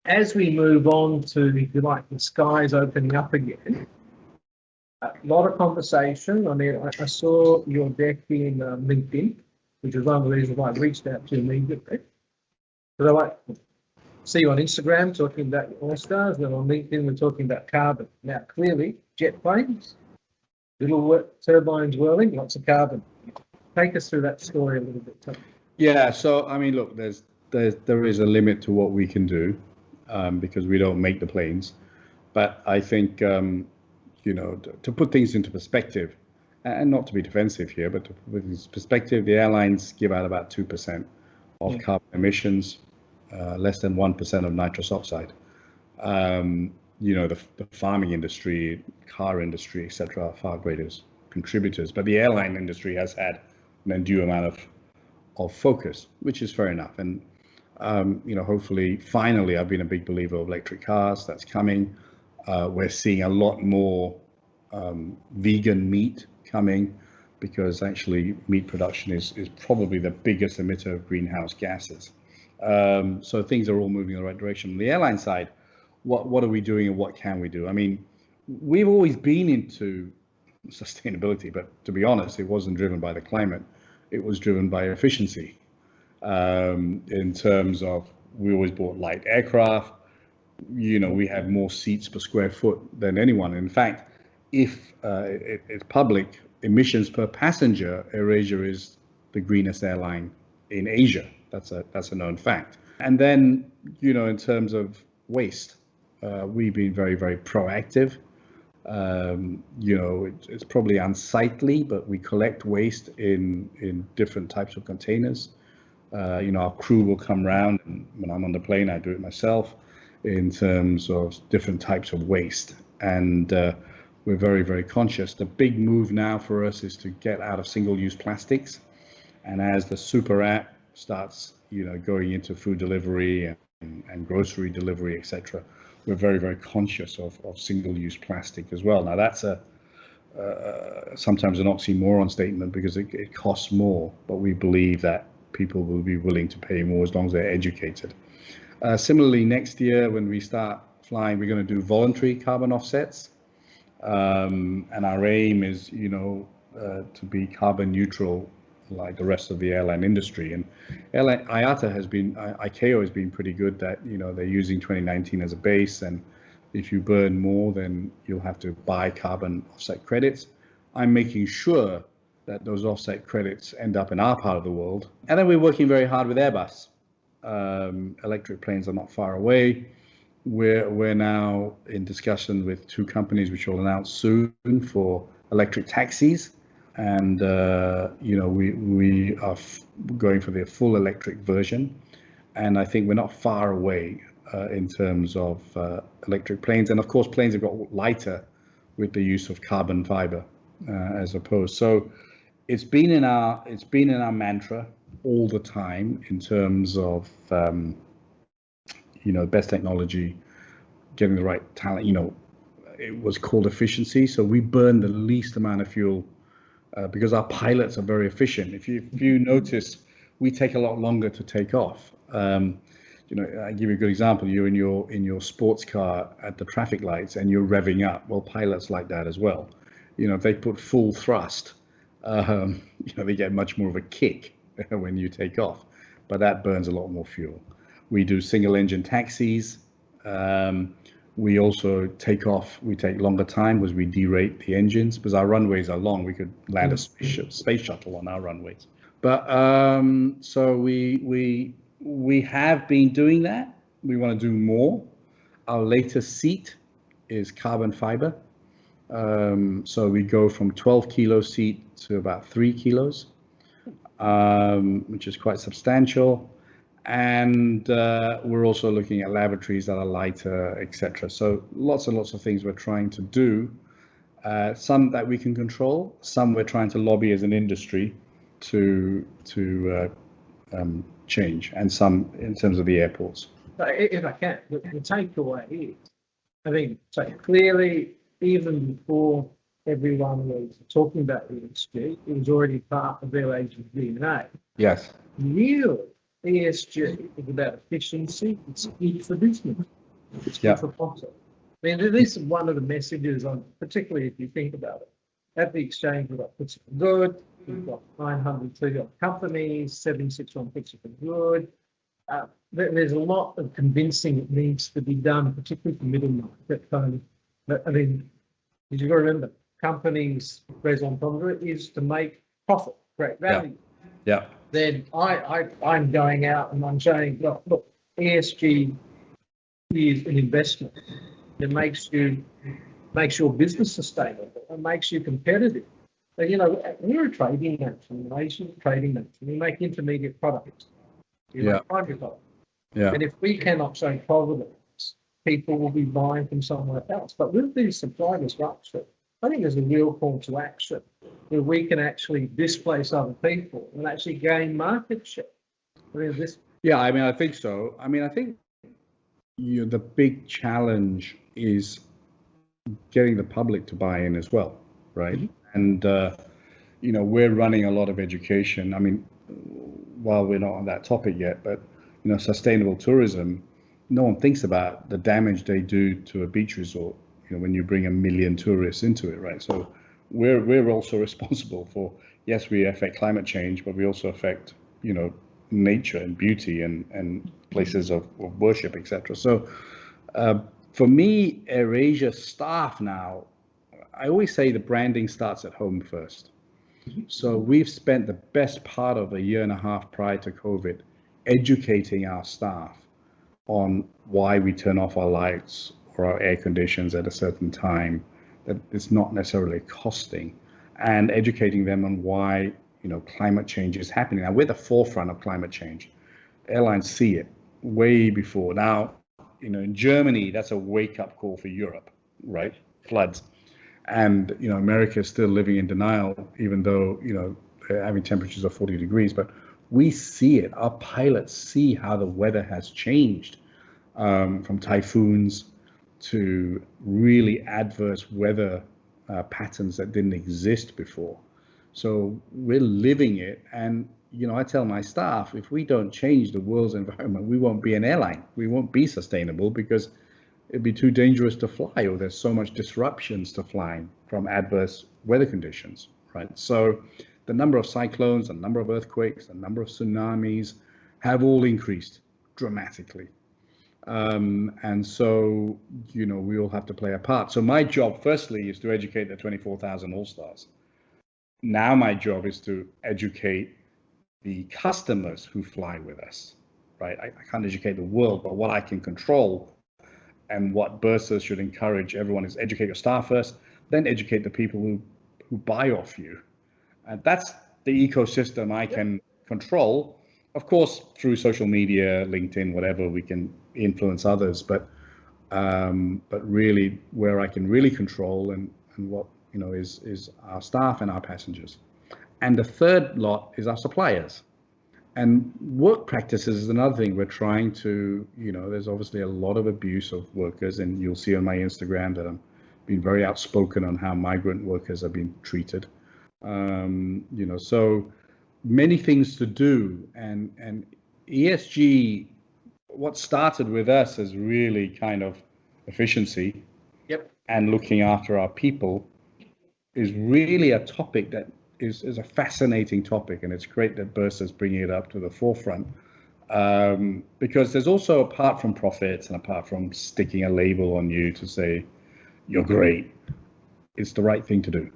as we move on to, if you like, the skies opening up again, a lot of conversation. I mean, I saw your deck in LinkedIn, which is one of the reasons why I reached out to you immediately. But I like see you on Instagram talking about your All-Stars, and on LinkedIn we're talking about carbon. Now, clearly, jet planes, little turbines whirling, lots of carbon. Take us through that story a little bit, Tom. Yeah, so I mean, look, there is a limit to what we can do because we don't make the planes. But I think, to put things into perspective, and not to be defensive here, but to put things into perspective, the airlines give out about 2% of carbon emissions, less than 1% of nitrous oxide. The farming industry, car industry, etc., are far greater contributors. But the airline industry has had an undue amount of focus, which is fair enough. And hopefully, finally, I've been a big believer of electric cars. That's coming. We're seeing a lot more vegan meat coming because actually meat production is probably the biggest emitter of greenhouse gases. So things are all moving in the right direction. On the airline side, what are we doing and what can we do? I mean, we've always been into sustainability, but to be honest, it wasn't driven by the climate. It was driven by efficiency. In terms of, we always bought light aircraft. We have more seats per square foot than anyone. In fact, if it's public, emissions per passenger, AirAsia is the greenest airline in Asia. That's a known fact. And then, in terms of waste, we've been very, very proactive. It's probably unsightly, but we collect waste in different types of containers. Our crew will come around, and when I'm on the plane, I do it myself in terms of different types of waste. And we're very, very conscious. The big move now for us is to get out of single-use plastics. And as the super app starts, going into food delivery and grocery delivery, etc., we're very, very conscious of single-use plastic as well. Now, that's sometimes an oxymoron statement because it costs more, but we believe that people will be willing to pay more as long as they're educated. Similarly, next year when we start flying, we're going to do voluntary carbon offsets, and our aim is, to be carbon neutral like the rest of the airline industry. And IATA ICAO has been pretty good that, they're using 2019 as a base, and if you burn more, then you'll have to buy carbon offset credits. I'm making sure that those offset credits end up in our part of the world. And then we're working very hard with Airbus. Electric planes are not far away. We're now in discussion with two companies which will announce soon for electric taxis. And, we are going for the full electric version. And I think we're not far away in terms of electric planes. And of course, planes have got lighter with the use of carbon fiber as opposed. So it's been in our mantra all the time in terms of, best technology, getting the right talent. It was called efficiency. So we burn the least amount of fuel because our pilots are very efficient. If you notice, we take a lot longer to take off. I give you a good example. You're in your sports car at the traffic lights and you're revving up. Well, pilots like that as well. If they put full thrust, they get much more of a kick when you take off, but that burns a lot more fuel. We do single engine taxis. We also take off. We take longer time because we derate the engines because our runways are long. We could land a space shuttle on our runways. But so we have been doing that. We want to do more. Our latest seat is carbon fiber. So we go from 12 kilo seat to about 3 kilos, which is quite substantial. And we're also looking at lavatories that are lighter, etc. So lots and lots of things we're trying to do. Some that we can control, some we're trying to lobby as an industry to change, and some in terms of the airports. If I can, the takeaway is, I think, so clearly, even before everyone was talking about ESG, it was already part of their agent's DNA. Yes. Really, ESG is about efficiency. It's good for business. It's good Yeah. for profit. I mean, this is one of the messages on, particularly if you think about it. At the exchange, we've got FTSE for Good, we've got 900 two companies, 761 FTSE for Good. There's a lot of convincing that needs to be done, particularly for middle market. I mean, you've got to remember, companies' raison d'etre is to make profit, create value. Yeah. Then I'm going out and I'm saying, look, ESG is an investment. It makes your business sustainable. It makes you competitive. And, you know, we're a trading nation, an Asian trading nation. We make intermediate products. We make primary products. Yeah. And if we cannot show provenance, people will be buying from somewhere else. But with these supply disruption, I think there's a real call to action where we can actually displace other people and actually gain market share. I mean, I think so. I mean, I think the big challenge is getting the public to buy in as well, right? Mm-hmm. And we're running a lot of education. I mean, while we're not on that topic yet, but sustainable tourism, no one thinks about the damage they do to a beach resort. When you bring 1 million tourists into it, right? So we're also responsible for, yes, we affect climate change, but we also affect, nature and beauty and places of worship, etc. So for me, AirAsia staff now, I always say the branding starts at home first. So we've spent the best part of 1.5 years prior to COVID educating our staff on why we turn off our lights or our air conditions at a certain time, that it's not necessarily costing, and educating them on why climate change is happening. Now, we're the forefront of climate change. Airlines see it way before. Now, in Germany, that's a wake-up call for Europe, right? Floods. And, America is still living in denial, even though, they're having temperatures of 40 degrees. But we see it. Our pilots see how the weather has changed from typhoons to really adverse weather patterns that didn't exist before. So we're living it. And, I tell my staff, if we don't change the world's environment, we won't be an airline. We won't be sustainable because it'd be too dangerous to fly, or there's so much disruptions to flying from adverse weather conditions, right? So the number of cyclones, the number of earthquakes, the number of tsunamis have all increased dramatically. And so, we all have to play a part. So my job, firstly, is to educate the 24,000 All-Stars. Now my job is to educate the customers who fly with us, right? I can't educate the world, but what I can control and what BURSA should encourage everyone is educate your staff first, then educate the people who buy off you. And that's the ecosystem I can control. Of course, through social media, LinkedIn, whatever, we can influence others, but really where I can really control and what is our staff and our passengers. And the third lot is our suppliers. And work practices is another thing we're trying to, there's obviously a lot of abuse of workers, and you'll see on my Instagram that I'm being very outspoken on how migrant workers are being treated. So many things to do, and ESG, what started with us as really kind of efficiency and looking after our people is really a topic that is a fascinating topic, and it's great that BURSA is bringing it up to the forefront, because there's also, apart from profits and apart from sticking a label on you to say you're great, it's the right thing to do.